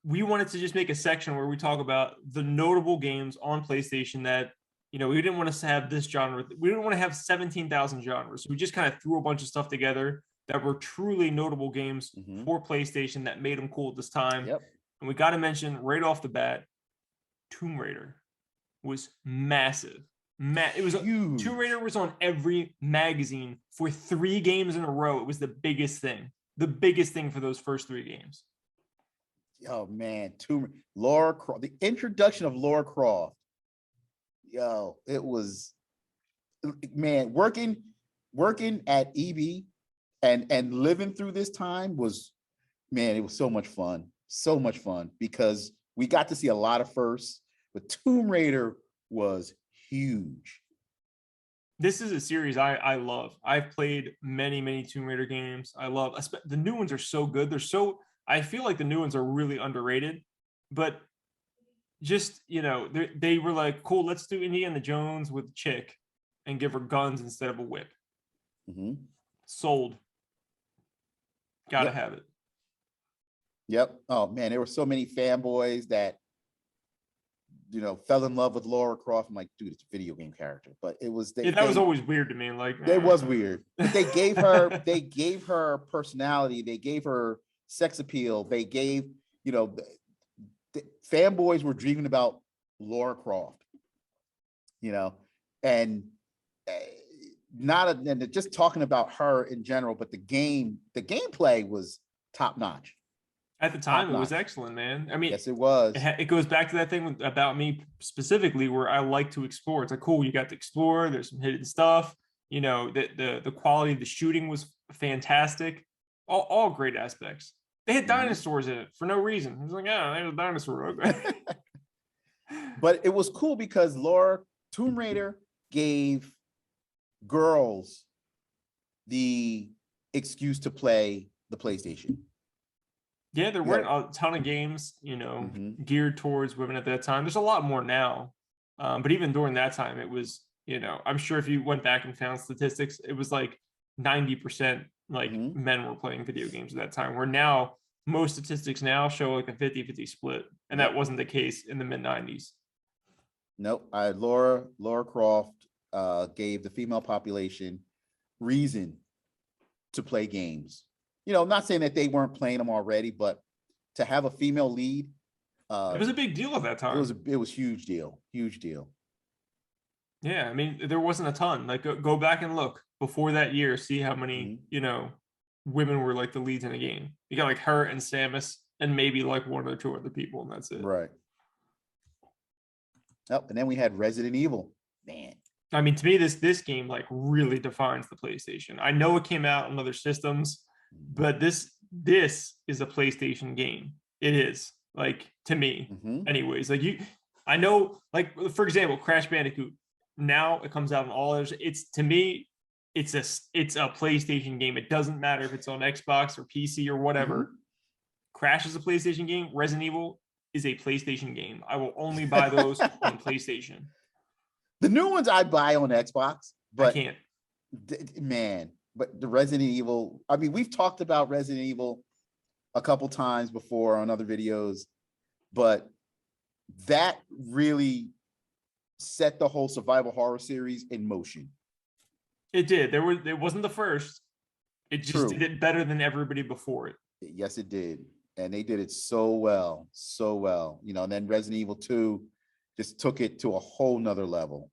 we wanted to just make a section where we talk about the notable games on PlayStation that, we didn't want to have this genre. We didn't want to have 17,000 genres. So we just kind of threw a bunch of stuff together that were truly notable games for PlayStation that made them cool at this time. Yep. And we got to mention right off the bat, Tomb Raider was massive. It was huge. Tomb Raider was on every magazine for 3 games in a row. It was the biggest thing for those first 3 games. Oh man, Lara Croft, the introduction of Lara Croft. Yo, it was, man, working at EB and living through this time was, man, it was so much fun because we got to see a lot of firsts, but Tomb Raider was huge. This is a series I love. I've played many Tomb Raider games. I love the new ones are so good. I feel like the new ones are really underrated, but just, they were like, cool, let's do Indiana Jones with chick and give her guns instead of a whip. Sold. Gotta have it. Yep. Oh man, there were so many fanboys that, fell in love with Lara Croft. I'm like, dude, it's a video game character. But it was that was always weird to me. Like, it was weird. But they gave her personality, they gave her sex appeal, they gave, the fanboys were dreaming about Lara Croft, and just talking about her in general, but the gameplay was top notch. At the time, it was excellent, man. I mean, yes, it was. It goes back to that thing about me specifically, where I like to explore. It's like, cool, you got to explore. There's some hidden stuff. The quality of the shooting was fantastic. All great aspects. They had dinosaurs in it for no reason. I was like, there's a dinosaur. But it was cool because Tomb Raider gave girls the excuse to play the PlayStation. Yeah, there weren't a ton of games, geared towards women at that time. There's a lot more now. But even during that time, it was, I'm sure if you went back and found statistics, it was like 90% men were playing video games at that time, where now most statistics now show like a 50-50 split. And that wasn't the case in the mid 90s. Nope. Lara Croft gave the female population reason to play games. Not saying that they weren't playing them already, but to have a female lead, it was a big deal at that time. It was huge deal. Yeah, I mean, there wasn't a ton. Like, go back and look before that year, see how many women were like the leads in a game. You got like her and Samus and maybe like 1 or 2 other people, and that's it. Right. Oh, and then we had Resident Evil. Man, I mean, to me, this game like really defines the PlayStation. I know it came out on other systems, but this is a PlayStation game. It is, like, to me, anyways. Like, I know, like, for example, Crash Bandicoot. Now it comes out on all others. To me, it's a PlayStation game. It doesn't matter if it's on Xbox or PC or whatever. Crash is a PlayStation game. Resident Evil is a PlayStation game. I will only buy those on PlayStation. The new ones I buy on Xbox, but I can't. But the Resident Evil, I mean, we've talked about Resident Evil a couple times before on other videos, but that really set the whole survival horror series in motion. It did. It wasn't the first. It just did it better than everybody before it. Yes, it did. And they did it so well. And then Resident Evil 2 just took it to a whole nother level.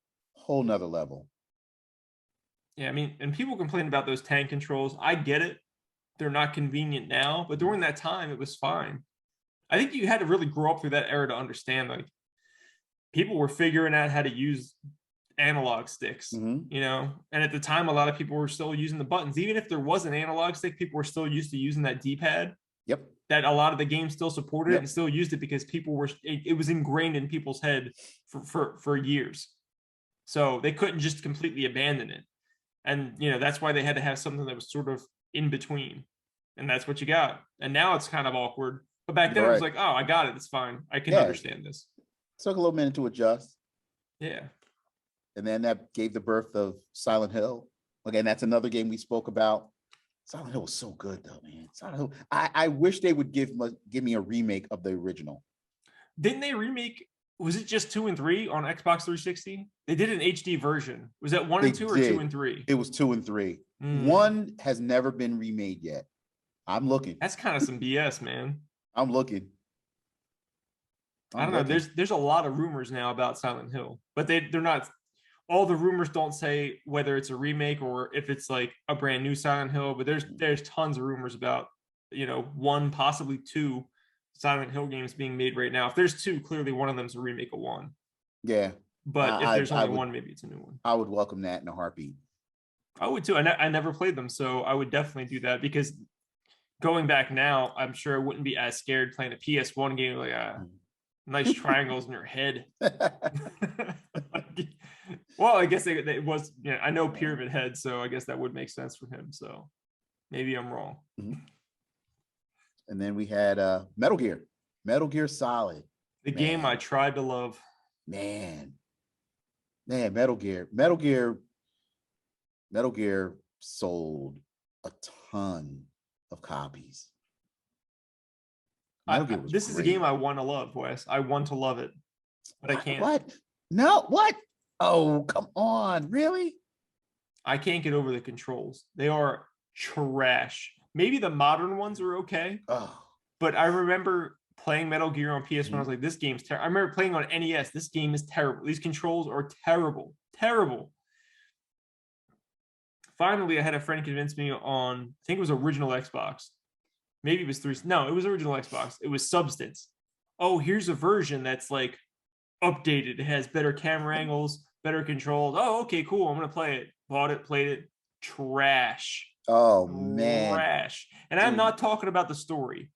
Yeah, I mean, and people complain about those tank controls. I get it. They're not convenient now, but during that time, it was fine. I think you had to really grow up through that era to understand, like, people were figuring out how to use analog sticks, and at the time, a lot of people were still using the buttons. Even if there was an analog stick, people were still used to using that D-pad. Yep. That a lot of the games still supported it and still used it because it was ingrained in people's head for years. So they couldn't just completely abandon it. And, that's why they had to have something that was sort of in between. And that's what you got. And now it's kind of awkward. But back then it was like, oh, I got it. It's fine. I can understand this. It took a little minute to adjust. Yeah. And then that gave the birth of Silent Hill. Again, that's another game we spoke about. Silent Hill was so good though, man. Silent Hill. I wish they would give me a remake of the original. Didn't they remake? Was it just 2 and 3 on Xbox 360? They did an HD version. Was that 1 and 2 or 2 and 3? It was 2 and 3. 1 has never been remade yet. I'm looking. That's kind of some BS, man. I'm looking. I don't know. There's a lot of rumors now about Silent Hill, but they're not. All the rumors don't say whether it's a remake or if it's like a brand new Silent Hill. But there's tons of rumors about 1, possibly 2 Silent Hill games being made right now. If there's 2, clearly one of them's a remake of 1. Yeah. But if there's only 1, maybe it's a new one. I would welcome that in a heartbeat. I would too. I never played them, so I would definitely do that because going back now, I'm sure I wouldn't be as scared playing a PS1 game like nice triangles in your head. Well, I guess it was. I know Pyramid Head, so I guess that would make sense for him. So maybe I'm wrong. And then we had Metal Gear Solid. The game I tried to love. Man, Metal Gear sold a ton of copies. This is a game I want to love, Wes. I want to love it, but I can't. What? No, what? Oh, come on. Really? I can't get over the controls. They are trash. Maybe the modern ones are okay. But I remember playing Metal Gear on PS1. I was like, this game's terrible. I remember playing on NES. This game is terrible. These controls are terrible. Terrible. Finally, I had a friend convince me on, I think it was original Xbox. Maybe it was 3. No, it was original Xbox. It was Substance. Oh, here's a version that's like updated. It has better camera angles, better controls. Oh, okay, cool. I'm going to play it. Bought it, played it. Trash. Oh, man. Trash. And I'm not talking about the story.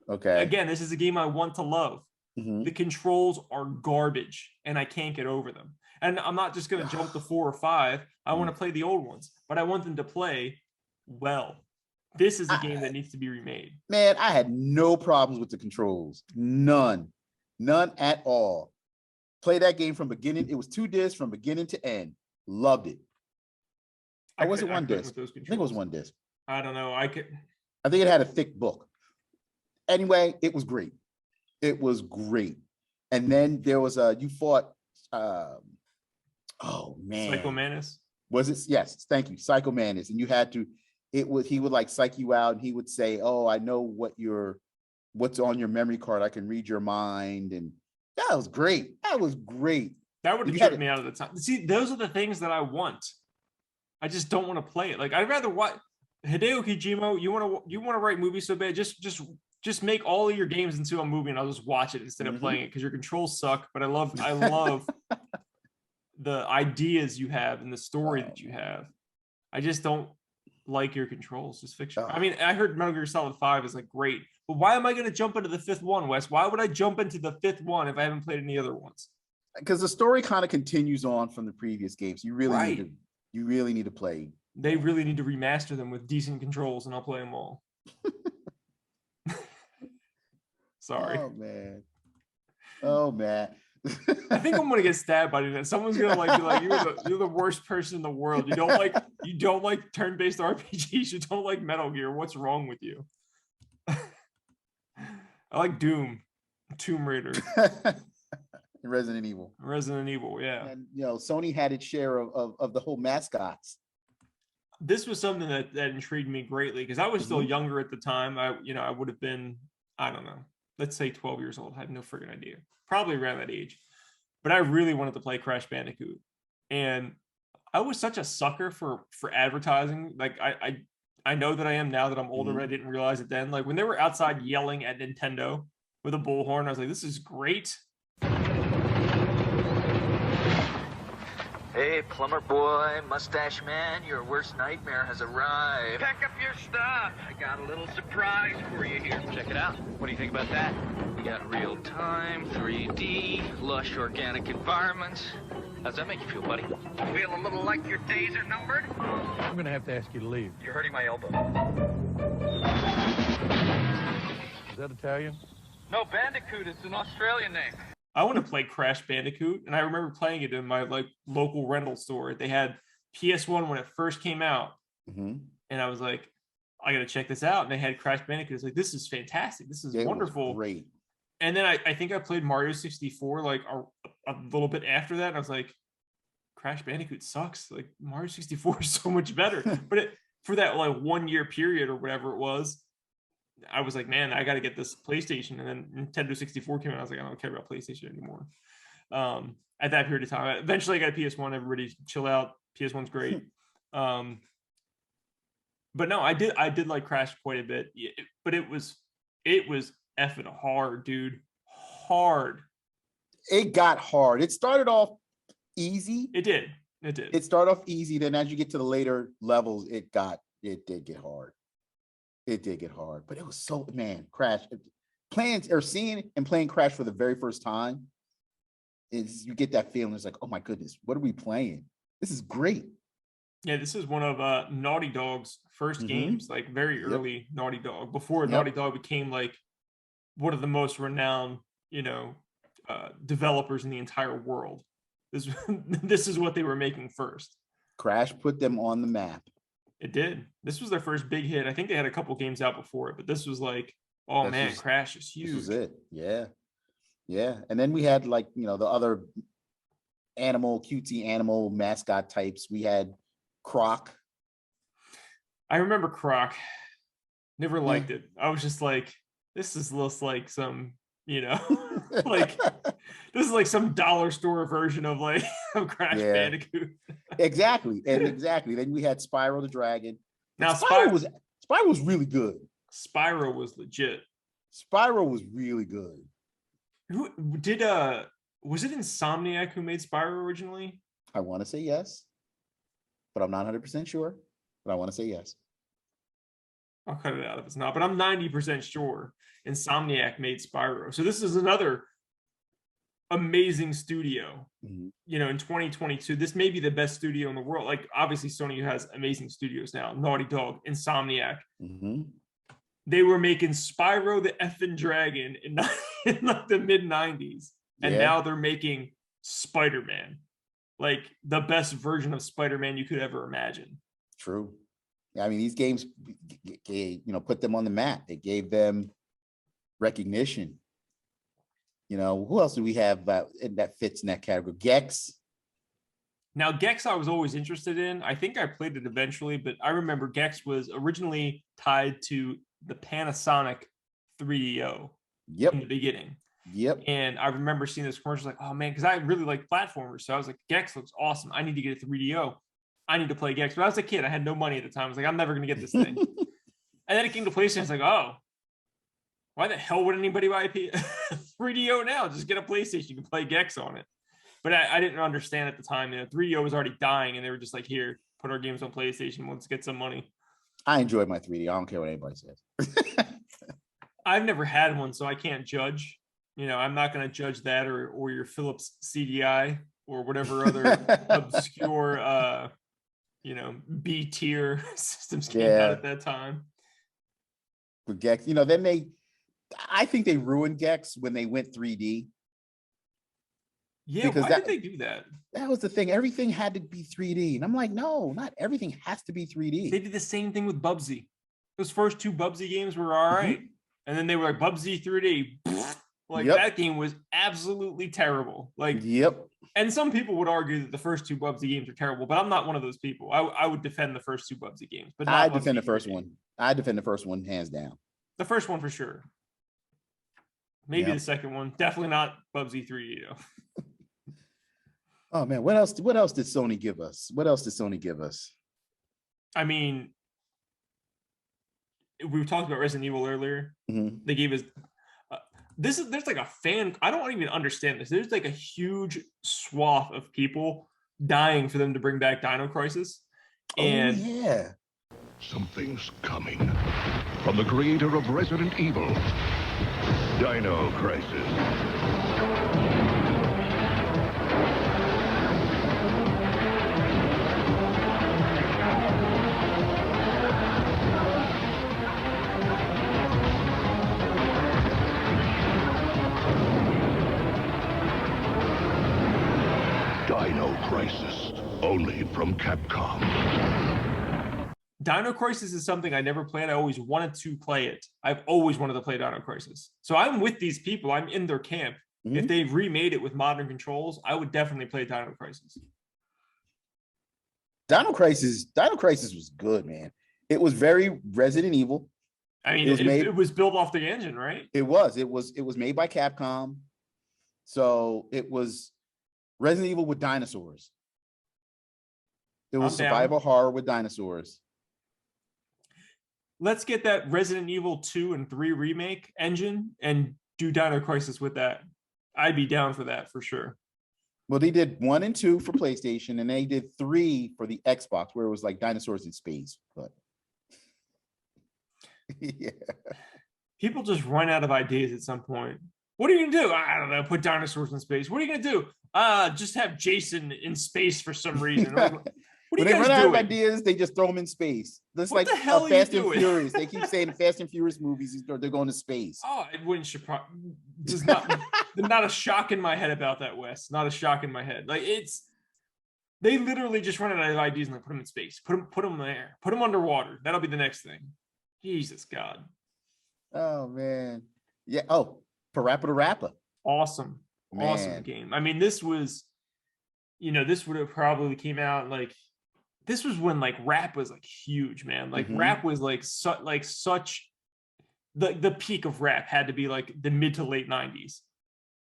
Okay. Again, this is a game I want to love. The controls are garbage, and I can't get over them. And I'm not just going to jump to 4 or 5. I want to play the old ones, but I want them to play well. This is a game that needs to be remade. Man, I had no problems with the controls. None at all. Play that game from beginning. It was 2 discs from beginning to end. Loved it. I was it 1 disc? I think it was 1 disc. I don't know. I think it had a thick book. Anyway, it was great. It was great. And then there was you fought oh man, Psycho Manus. Was it? Yes, thank you, Psycho Manus. And you had to. He would like psych you out, and he would say, "Oh, I know what's on your memory card. I can read your mind." And that was great. That was great. That would have tripped me out of the time. See, those are the things that I want. I just don't want to play it. Like I'd rather watch Hideo Kojima. You want to write movies so bad? Just make all of your games into a movie, and I'll just watch it instead of playing it because your controls suck. But I love the ideas you have and the story that you have. I just don't like your controls. Just fix it. I mean, I heard Metal Gear Solid 5 is like great, but why am I going to jump into the 5th one, Wes? Why would I jump into the 5th one if I haven't played any other ones? Because the story kind of continues on from the previous games. You really need to play. They really need to remaster them with decent controls, and I'll play them all. Sorry. Oh man. I think I'm gonna get stabbed by that. Someone's gonna be like, you're the worst person in the world. You don't like turn-based RPGs. You don't like Metal Gear. What's wrong with you? I like Doom, Tomb Raider, Resident Evil. Yeah. And Sony had its share of the whole mascots. This was something that intrigued me greatly because I was still younger at the time. I would have been, I don't know, let's say 12 years old. I have no friggin' idea. Probably around that age. But I really wanted to play Crash Bandicoot. And I was such a sucker for advertising. Like I know that I am now that I'm older, but I didn't realize it then. Like when they were outside yelling at Nintendo with a bullhorn, I was like, this is great. Hey, plumber boy, mustache man, your worst nightmare has arrived. Pack up your stuff. I got a little surprise for you here. Check it out. What do you think about that? We got real-time, 3D, lush organic environments. How's that make you feel, buddy? Feel a little like your days are numbered? I'm gonna have to ask you to leave. You're hurting my elbow. Is that Italian? No, Bandicoot is an Australian name. I want to play Crash Bandicoot, and I remember playing it in my local rental store. They had PS1 when it first came out, and I was like, I got to check this out. And they had Crash Bandicoot. It's like, this is fantastic. This is wonderful. Great. And then I think I played Mario 64 like a little bit after that. And I was like, Crash Bandicoot sucks. Like Mario 64 is so much better. But for that like 1 year period or whatever it was, I was like, man, I got to get this PlayStation. And then Nintendo 64 came out. I was like, I don't care about PlayStation anymore. At that period of time, eventually I got a PS1. Everybody chill out. PS1's great. But no, I did like Crash quite a bit. But it was effing hard, dude. Hard. It got hard. It started off easy. It did. It started off easy. Then as you get to the later levels, it did get hard. It did get hard. But it was so, man, Crash. Seeing and playing Crash for the very first time, is you get that feeling. It's like, oh my goodness, what are we playing? This is great. Yeah, this is one of Naughty Dog's first games, like very early Naughty Dog, before Naughty Dog became like one of the most renowned, developers in the entire world. This is what they were making first. Crash put them on the map. It did. This was their first big hit. I think they had a couple games out before it, but this was like, Crash is huge. This was it. Yeah. And then we had like, the other cutesy animal mascot types. We had Croc. I remember Croc. Never liked it. I was just like, this is less like some, like this is like some dollar store version of like Crash Bandicoot. Exactly. Then we had Spyro the Dragon. Now Spyro was really good. Spyro was legit. Spyro was really good. Who did was it Insomniac who made Spyro originally? I want to say yes, but I'm not 100% sure. But I want to say yes. I'll cut it out if it's not, but I'm 90% sure Insomniac made Spyro. So this is another amazing studio. In 2022, this may be the best studio in the world. Like obviously Sony has amazing studios now. Naughty Dog, Insomniac. They were making Spyro the effing Dragon in like the mid 90s. And now they're making Spider-Man. Like the best version of Spider-Man you could ever imagine. True. I mean, these games, put them on the map. It gave them recognition. Who else do we have that fits in that category? Gex. Now, Gex I was always interested in. I think I played it eventually, but I remember Gex was originally tied to the Panasonic 3DO in the beginning. And I remember seeing this commercial like, oh man, because I really like platformers. So I was like, Gex looks awesome. I need to get a 3DO. I need to play Gex. But I was a kid. I had no money at the time. I was like, I'm never going to get this thing. And then it came to PlayStation. It's like, oh, why the hell would anybody buy a 3DO now? Just get a PlayStation. You can play Gex on it. But I didn't understand at the time. 3DO was already dying. And they were just like, here, put our games on PlayStation. Let's get some money. I enjoyed my 3D. I don't care what anybody says. I've never had one, so I can't judge. I'm not going to judge that or your Philips CDI or whatever other obscure, B tier systems came out at that time. With Gex, I think they ruined Gex when they went 3D. Yeah, because why did they do that? That was the thing. Everything had to be 3D. And I'm like, no, not everything has to be 3D. They did the same thing with Bubsy. Those first two Bubsy games were all right. And then they were like, Bubsy 3D. Like that game was absolutely terrible. Like, and some people would argue that the first two Bubsy games are terrible, but I'm not one of those people. I would defend the first two Bubsy games, but I defend the first one. I defend the first one hands down. The first one for sure. Maybe the second one. Definitely not Bubsy 3D though. Oh man, what else did Sony give us? I mean, we talked about Resident Evil earlier. They gave us there's like a fan. I don't even understand this. There's like a huge swath of people dying for them to bring back Dino Crisis. And something's coming from the creator of Resident Evil, Dino Crisis. Dino Crisis, only from Capcom. Dino Crisis is something I never played. I always wanted to play it. I've always wanted to play Dino Crisis. So I'm with these people. I'm in their camp. If they remade it with modern controls, I would definitely play Dino Crisis. Dino Crisis was good, man. It was very Resident Evil. I mean, it was built off the engine, right? It was made by Capcom. So it was Resident Evil with dinosaurs. It was survival horror with dinosaurs. Let's get that Resident Evil 2 and 3 remake engine and do Dino Crisis with that. I'd be down for that for sure. Well, they did 1 and 2 for PlayStation, and they did 3 for the Xbox, where it was like dinosaurs in space. But yeah, people just run out of ideas at some point. What are you gonna do? I don't know. Put dinosaurs in space. What are you gonna do? Just have Jason in space for some reason. When they run out of ideas, they just throw them in space. That's like Fast and Furious. They keep saying Fast and Furious movies, they're going to space. Oh, it wouldn't surprise. There's not a shock in my head about that, Wes. Not a shock in my head. Like they literally just run out of ideas and like put them in space. Put them there. Put them underwater. That'll be the next thing. Jesus God. Oh man. Yeah. Oh, Parappa the Rapper. Awesome. Man. Awesome game. I mean, this was, this would have probably came out like. This was when like rap was like huge, man. Like rap was like such the peak of rap had to be like the mid to late 90s.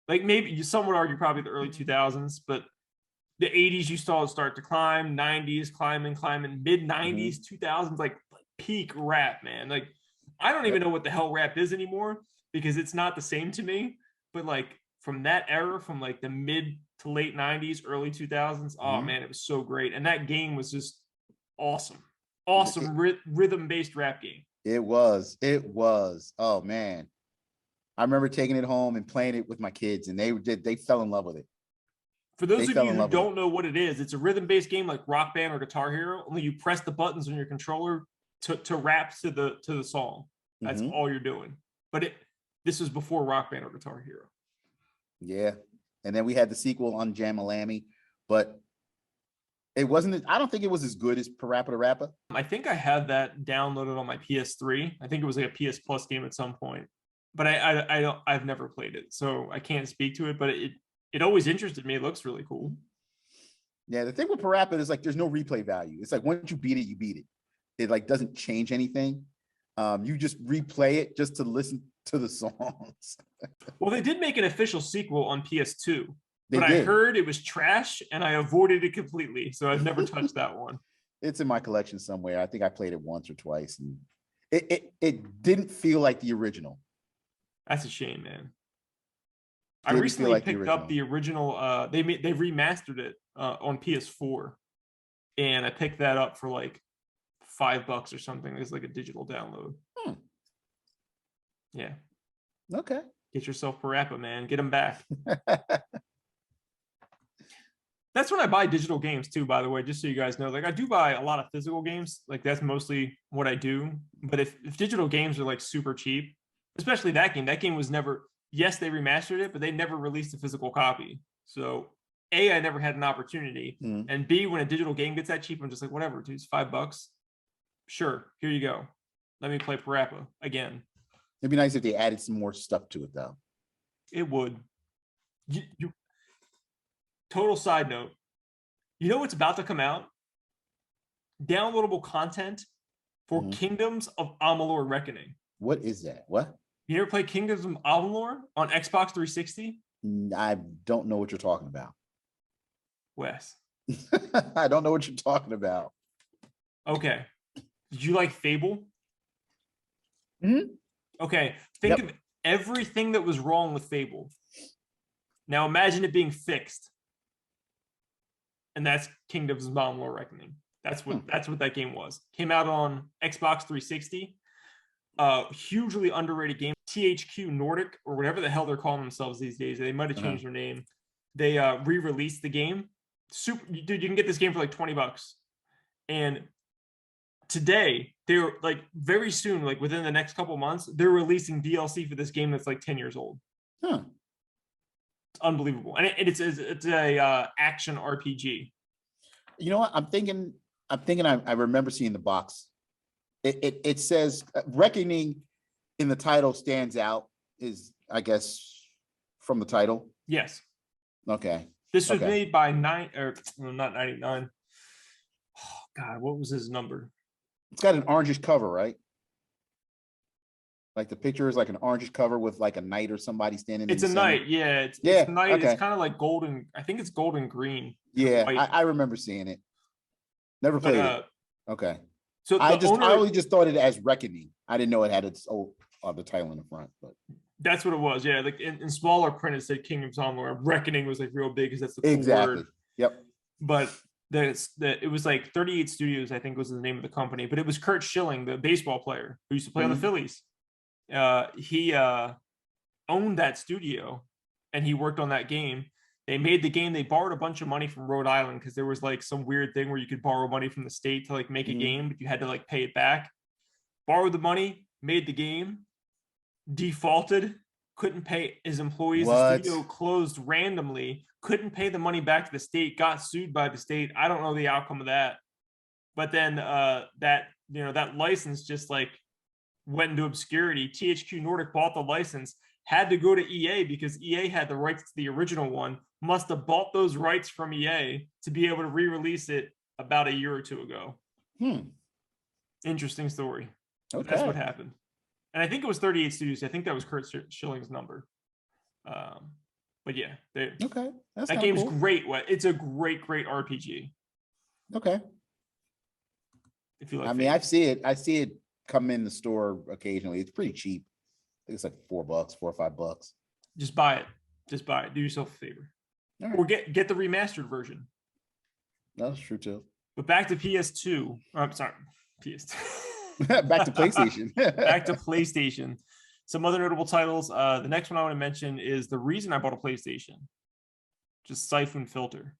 Like maybe some would argue probably the early 2000s, but the 80s you saw it start to climb, 90s climbing, mid 90s, 2000s like peak rap, man. Like I don't even know what the hell rap is anymore because it's not the same to me. But like from that era, from like the mid to late 90s, early 2000s. Oh man, it was so great. And that game was just awesome. Rhythm-based rap game. It was. Oh man. I remember taking it home and playing it with my kids, and they fell in love with it. For those of you who don't know what it is, it's a rhythm-based game like Rock Band or Guitar Hero, only you press the buttons on your controller to rap to the song. That's all you're doing. But this was before Rock Band or Guitar Hero. Yeah. And then we had the sequel on Jama Lamy, but it wasn't. I don't think it was as good as Parappa the Rapper. I think I have that downloaded on my PS3. I think it was like a PS Plus game at some point, but I've never played it, so I can't speak to it. But it always interested me. It looks really cool. Yeah, the thing with Parappa is like there's no replay value. It's like once you beat it, you beat it. It like doesn't change anything. You just replay it just to listen to the songs. Well, they did make an official sequel on PS2, but I heard it was trash and I avoided it completely. So I've never touched that one. It's in my collection somewhere. I think I played it once or twice and it didn't feel like the original. That's a shame, man. I recently picked up the original. They remastered it on PS4 and I picked that up for like $5 or something. It's like a digital download. Yeah. Okay. Get yourself Parappa, man. Get them back. That's when I buy digital games too, by the way, just so you guys know. Like I do buy a lot of physical games. Like that's mostly what I do. But if digital games are like super cheap, especially that game was never, yes, they remastered it, but they never released a physical copy. So A, I never had an opportunity. And B, when a digital game gets that cheap, I'm just like, whatever, dude, it's $5. Sure, here you go. Let me play Parappa again. It'd be nice if they added some more stuff to it, though. It would. Total side note. You know what's about to come out? Downloadable content for Kingdoms of Amalur Reckoning. What is that? What? You ever play Kingdoms of Amalur on Xbox 360? I don't know what you're talking about. Wes. I don't know what you're talking about. Okay. Did you like Fable? Okay. Think of everything that was wrong with Fable. Now imagine it being fixed. And that's Kingdoms of Amalur Reckoning. That's what that game was. Came out on Xbox 360. Hugely underrated game. THQ Nordic, or whatever the hell they're calling themselves these days. They might have changed their name. They re-released the game. Dude, you can get this game for like $20. And today, they're like very soon, like within the next couple months, they're releasing DLC for this game that's like 10 years old. It's unbelievable. And it's a action RPG. You know what? I'm thinking I remember seeing the box it says Reckoning in the title stands out, is I guess from the title. Yes. Okay. This was Okay. made by not 99. Oh, God, what was his number? It's got an orangish cover, right? Like the picture is like an orangish cover with like a knight or somebody standing. It's in a the center. knight, yeah. It's a knight. Okay. It's kind of like golden. I think it's golden green. Yeah, I remember seeing it. Never played it. Okay. So I only just thought it as Reckoning. I didn't know it had its old the title in the front, but that's what it was. Yeah, like in smaller print it said Kingdom Somewhere. Reckoning was like real big because that's the cool exactly word. Yep. But it was like 38 Studios, I think was the name of the company. But it was Kurt Schilling, the baseball player who used to play on the Phillies. He owned that studio and he worked on that game. They made the game. They borrowed a bunch of money from Rhode Island because there was like some weird thing where you could borrow money from the state to like make a game, but you had to like pay it back. Borrowed the money, made the game, defaulted, couldn't pay his employees. The studio closed randomly, couldn't pay the money back to the state, got sued by the state. I don't know the outcome of that. But then that license just like went into obscurity. THQ Nordic bought the license, had to go to EA because EA had the rights to the original one, must have bought those rights from EA to be able to re-release it about a year or two ago. Interesting story. Okay. That's what happened. And I think it was 38 Studios. I think that was Kurt Schilling's number. But yeah. Okay. That game's cool. Great. It's a great RPG. Okay. If you like, I mean, I see it come in the store occasionally. It's pretty cheap. I think it's like $4, $4 or $5. Just buy it. Do yourself a favor. Right. Or get the remastered version. That's true too. But back to PS2. I'm sorry, PS2. Back to PlayStation. Back to PlayStation. Some other notable titles. The next one I want to mention is the reason I bought a PlayStation. Just Siphon Filter.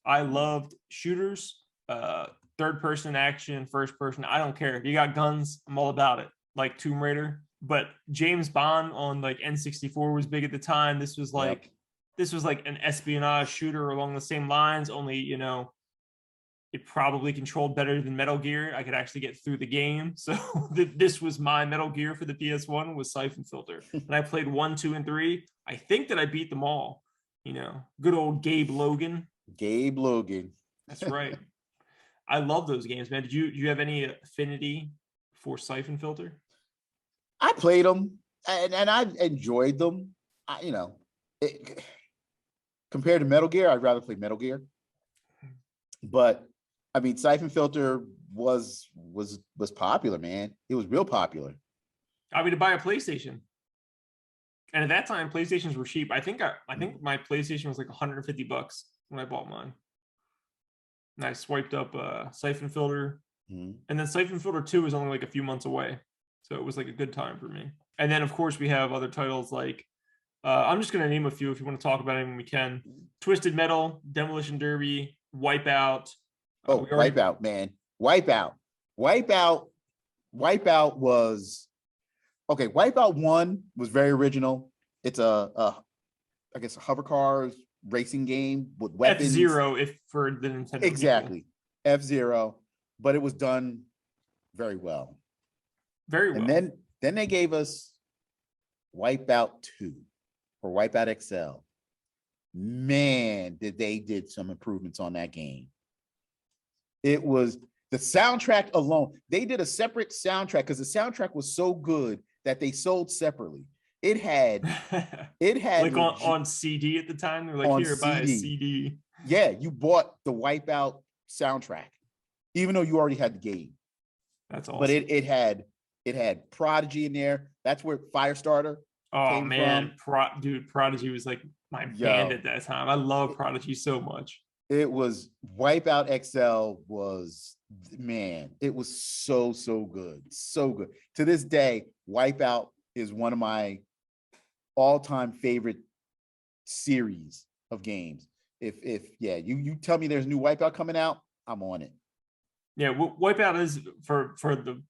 I loved shooters, third person action, first person. I don't care. If you got guns, I'm all about it. Like Tomb Raider. But James Bond on like N64 was big at the time. This was like an espionage shooter along the same lines, only it probably controlled better than Metal Gear. I could actually get through the game. So this was my Metal Gear for the PS1 was Siphon Filter. And I played 1, 2, and 3. I think that I beat them all. Good old Gabe Logan. Gabe Logan. That's right. I love those games, man. Did you have any affinity for Siphon Filter? I played them and I enjoyed them. Compared to Metal Gear, I'd rather play Metal Gear. But I mean, Siphon Filter was popular, man. It was real popular. I mean, to buy a PlayStation, and at that time, PlayStations were cheap. I think my PlayStation was like $150 when I bought mine. And I swiped up Siphon Filter, and then Siphon Filter 2 was only like a few months away, so it was like a good time for me. And then, of course, we have other titles like I'm just going to name a few if you want to talk about them. We can. Twisted Metal, Demolition Derby, Wipeout. Wipeout, man. Wipeout was okay. Wipeout 1 was very original. It's I guess a hover cars racing game with weapons. F-Zero, if for the Nintendo. Exactly. F-Zero, but it was done very well. Very well. And then they gave us Wipeout 2 or Wipeout XL. Man, did some improvements on that game. It was the soundtrack alone. They did a separate soundtrack because the soundtrack was so good that they sold separately. It had like on CD at the time. They're like, here, buy a CD. Yeah, you bought the Wipeout soundtrack, even though you already had the game. That's awesome. But it had Prodigy in there. That's where Firestarter. Oh man, Prodigy was like my band at that time. I love Prodigy so much. It was Wipeout XL was, man, it was so good. So good. To this day, Wipeout is one of my all-time favorite series of games. If you tell me there's a new Wipeout coming out, I'm on it. Yeah, Wipeout is for the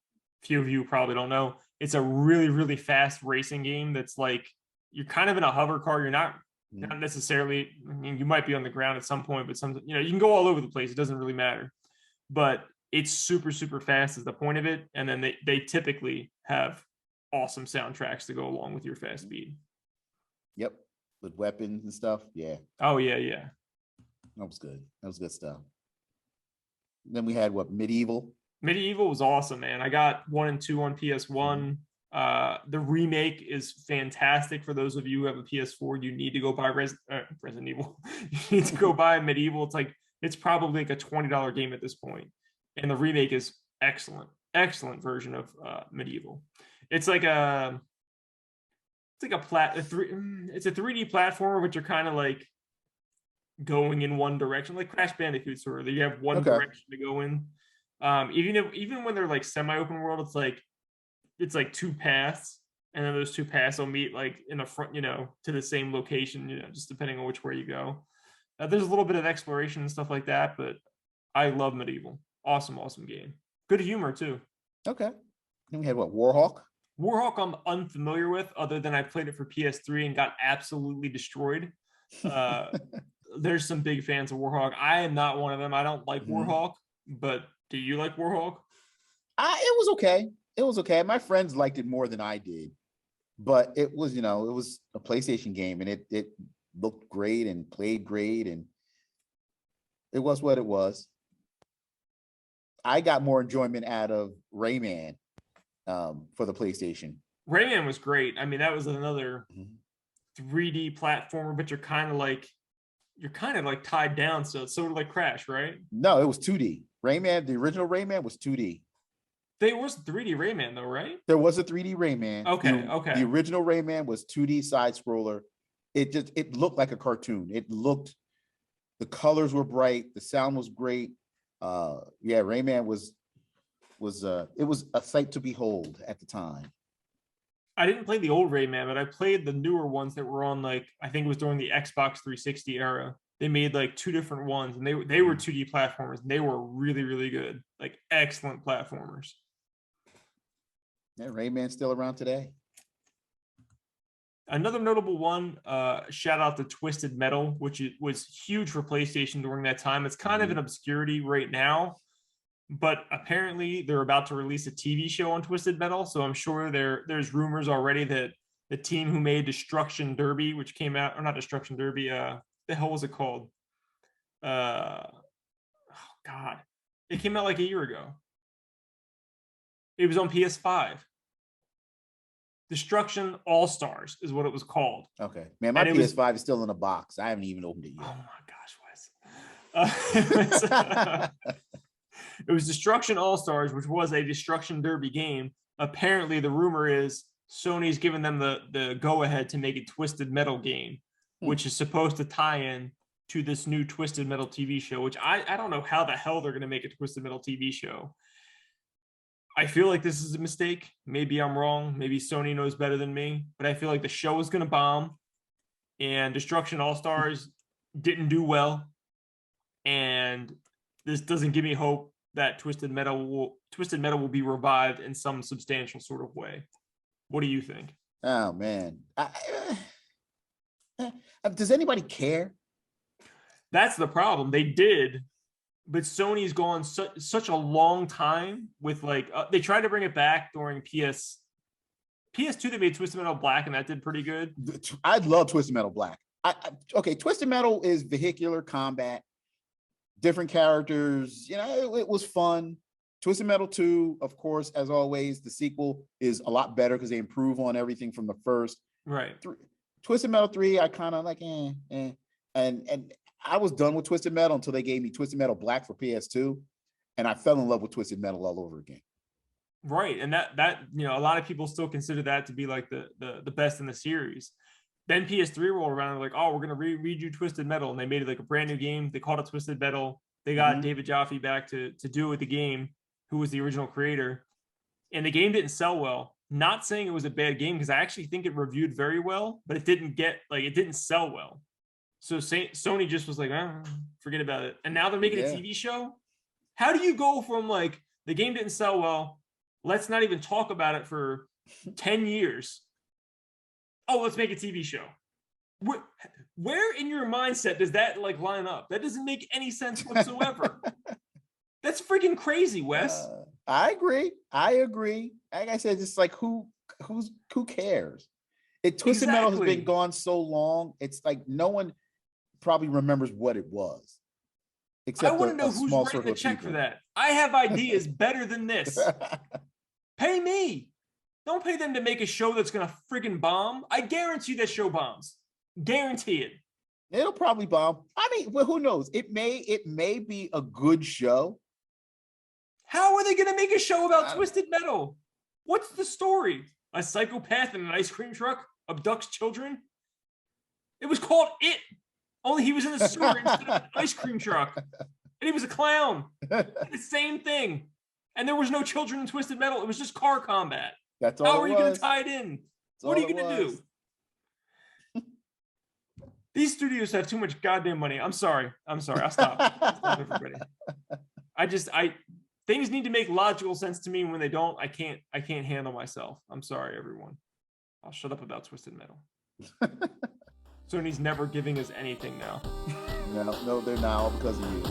few of you who probably don't know, it's a really, really fast racing game that's like you're kind of in a hover car. You're not necessarily, I mean, you might be on the ground at some point, but you can go all over the place. It doesn't really matter. But it's super, super fast is the point of it. And then they typically have awesome soundtracks to go along with your fast speed. Yep. With weapons and stuff. Yeah. Oh, yeah, yeah. That was good. That was good stuff. Then we had what? Medieval. Medieval was awesome, man. I got 1 and 2 on PS1. The remake is fantastic. For those of you who have a PS4, you need to go buy Resident Evil. You need to go buy Medieval. It's probably like a $20 game at this point. And the remake is excellent. Excellent version of Medieval. It's like a 3D platformer, but you're kind of like going in one direction, like Crash Bandicoot sort of. You have one direction to go in. Even when they're like semi-open world, it's like 2 paths, and then those 2 paths will meet like in the front, to the same location, just depending on which way you go. There's a little bit of exploration and stuff like that, but I love Medieval. Awesome game. Good humor too. Okay. Then we had what? Warhawk. Warhawk I'm unfamiliar with, other than I played it for PS3 and got absolutely destroyed. There's some big fans of Warhawk. I am not one of them. I don't like Warhawk, but do you like Warhawk? It was okay. It was okay. My friends liked it more than I did, but it was, it was a PlayStation game, and it looked great and played great, and it was what it was. I got more enjoyment out of Rayman for the PlayStation. Rayman was great. I mean, that was another 3D platformer, but you're kind of like tied down, so it's sort of like Crash, right? No, it was 2D. Rayman, the original Rayman was 2D. There was 3D Rayman though, right? There was a 3D Rayman. Okay. The original Rayman was 2D side scroller. It looked like a cartoon. The colors were bright. The sound was great. Rayman was a sight to behold at the time. I didn't play the old Rayman, but I played the newer ones that were on, like, I think it was during the Xbox 360 era. They made like 2 different ones, and they were 2D platformers, and they were really, really good. Like, excellent platformers. Yeah, Rayman's still around today. Another notable one, shout out to Twisted Metal, which was huge for PlayStation during that time. It's kind of an obscurity right now, but apparently they're about to release a TV show on Twisted Metal. So I'm sure there's rumors already that the team who made Destruction Derby, which came out, or not Destruction Derby, the hell was it called? Oh God, it came out like a year ago. It was on PS5. Destruction All Stars is what it was called. Okay, man, my PS5 is still in a box. I haven't even opened it yet. Oh my gosh, Wes. It was Destruction All Stars, which was a Destruction Derby game. Apparently, the rumor is Sony's given them the go-ahead to make a Twisted Metal game, which is supposed to tie in to this new Twisted Metal TV show, which I don't know how the hell they're going to make a Twisted Metal TV show. I feel like this is a mistake. Maybe I'm wrong. Maybe Sony knows better than me, but I feel like the show is going to bomb, and Destruction All Stars didn't do well. And this doesn't give me hope that Twisted Metal will be revived in some substantial sort of way. What do you think? Oh man. Does anybody care? That's the problem. They did, but Sony's gone such a long time with they tried to bring it back during PS2. They made Twisted Metal Black, and that did pretty good. I love Twisted Metal Black. Okay, Twisted Metal is vehicular combat, different characters. It was fun. Twisted Metal 2, of course, as always, the sequel is a lot better because they improve on everything from the first. Right. Twisted Metal 3, I kind of like, and I was done with Twisted Metal until they gave me Twisted Metal Black for PS2, and I fell in love with Twisted Metal all over again. Right, and that a lot of people still consider that to be like the best in the series. Then PS3 rolled around and like, oh, we're gonna redo Twisted Metal, and they made it like a brand new game. They called it Twisted Metal. They got David Jaffe back to do it with the game, who was the original creator, and the game didn't sell well. Not saying it was a bad game, because I actually think it reviewed very well, but it didn't sell well. So Sony just was like, forget about it. And now they're making a TV show. How do you go from like, the game didn't sell well, let's not even talk about it for 10 years. Oh, let's make a TV show. Where in your mindset does that like line up? That doesn't make any sense whatsoever. That's freaking crazy, Wes. I agree. Like I said, it's like who cares? Twisted Metal has been gone so long. It's like no one probably remembers what it was. Except I want to know who's writing the check for that. I have ideas better than this. Pay me. Don't pay them to make a show that's gonna freaking bomb. I guarantee that show bombs. Guarantee it. It'll probably bomb. I mean, well, who knows? It may be a good show. How are they gonna make a show about Twisted Metal? What's the story? A psychopath in an ice cream truck abducts children? It was called It. Only he was in the sewer instead of an ice cream truck. And he was a clown. The same thing. And there was no children in Twisted Metal. It was just car combat. That's all. How are you going to tie it in? What are you going to do? These studios have too much goddamn money. I'm sorry. I'll stop. I'll stop, everybody. Things need to make logical sense to me. When they don't, I can't handle myself. I'm sorry, everyone. I'll shut up about Twisted Metal. Sony's never giving us anything now. No, they're not, all because of you.